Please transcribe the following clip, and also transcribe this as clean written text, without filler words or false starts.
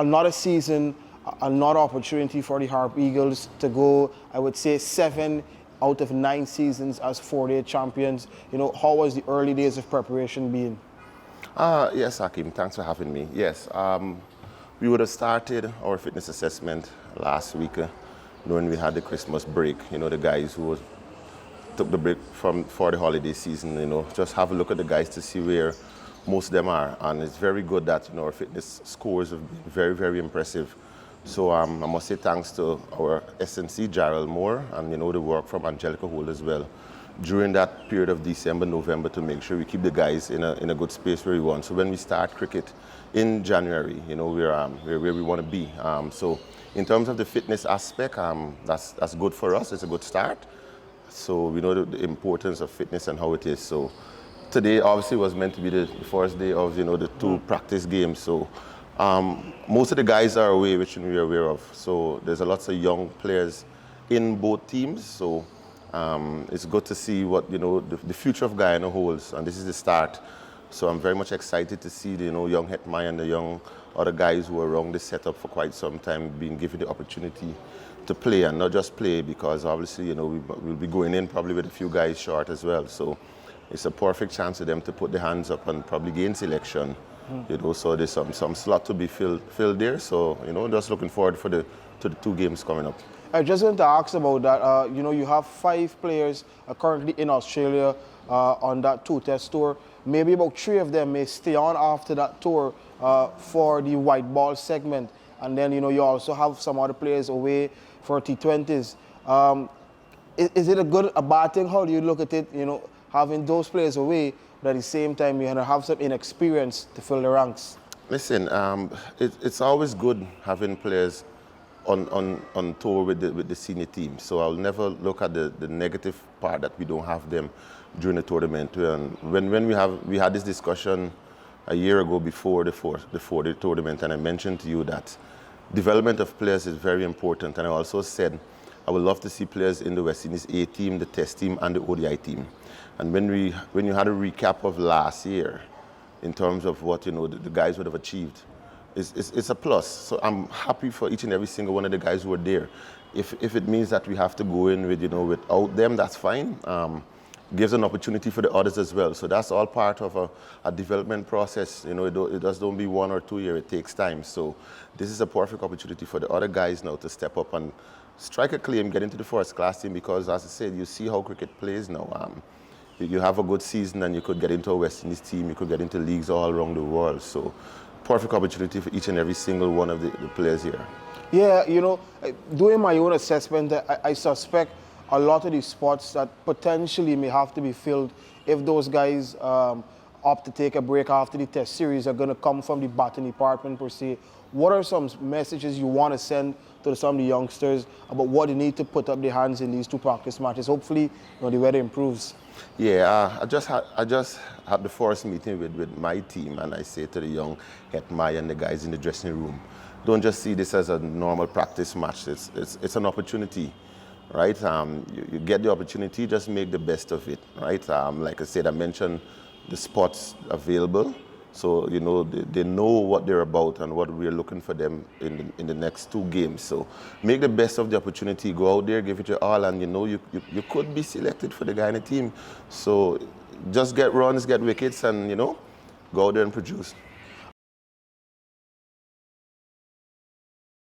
another season, another opportunity for the Harpy Eagles to go, I would say, 7 out of 9 seasons as 4-day champions. You know, how was the early days of preparation been? Yes, Akeem, thanks for having me. Yes, we would have started our fitness assessment last week, knowing we had the Christmas break. You know, the guys who took the break for the holiday season, you know, just have a look at the guys to see where most of them are. And it's very good that, you know, our fitness scores have been very, very impressive. So I must say thanks to our SNC, Gerald Moore, and, you know, the work from Angelica Holt as well, during that period of December, November, to make sure we keep the guys in a good space where we want. So when we start cricket in January, you know, we're where we want to be. So in terms of the fitness aspect, that's good for us. It's a good start. So we know the importance of fitness and how it is. So today obviously was meant to be the first day of, you know, the 2 practice games. So most of the guys are away, which we are aware of. So there's a lots of young players in both teams. So it's good to see what, you know, the future of Guyana holds, and this is the start. So I'm very much excited to see the, you know, young Hetmai and the young other guys who are around this setup for quite some time being given the opportunity to play, and not just play, because obviously, you know, we'll be going in probably with a few guys short as well. So it's a perfect chance for them to put their hands up and probably gain selection. You know, so there's some slot to be filled there. So, you know, just looking forward to the 2 games coming up. I just want to ask about that. You know, you have 5 players currently in Australia on that 2-test tour. Maybe about 3 of them may stay on after that tour for the white ball segment. And then, you know, you also have some other players away for T20s. Is it a bad thing? How do you look at it, you know, having those players away, but at the same time, you're going to have some inexperience to fill the ranks? Listen, it's always good having players on tour with the senior team. So I'll never look at the negative part that we don't have them during the tournament. And when we had this discussion a year ago before the 4-day tournament, and I mentioned to you that development of players is very important. And I also said I would love to see players in the West Indies A team, the Test team, and the ODI team. And when you had a recap of last year, in terms of what, you know, the guys would have achieved, it's a plus. So I'm happy for each and every single one of the guys who are there. If it means that we have to go in with, you know, without them, that's fine. Gives an opportunity for the others as well. So that's all part of a development process. You know, it just don't be 1 or 2 years. It takes time. So this is a perfect opportunity for the other guys now to step up and strike a claim, get into the first class team, because, as I said, you see how cricket plays now. You have a good season and you could get into a West Indies team, you could get into leagues all around the world. So perfect opportunity for each and every single one of the players here. Yeah, you know, doing my own assessment, I suspect a lot of these spots that potentially may have to be filled if those guys opt to take a break after the test series are going to come from the batting department per se. What are some messages you want to send to some of the youngsters about what they need to put up their hands in these 2 practice matches? Hopefully, you know, the weather improves. Yeah, I just had the first meeting with my team, and I say to the young Hetmai and the guys in the dressing room, don't just see this as a normal practice match. It's an opportunity, right? You get the opportunity, just make the best of it, right? Like I said, I mentioned the spots available. So, you know, they know what they're about and what we're looking for them in the next 2 games. So make the best of the opportunity, go out there, give it your all, and, you know, you could be selected for the Guyana team. So just get runs, get wickets, and, you know, go out there and produce.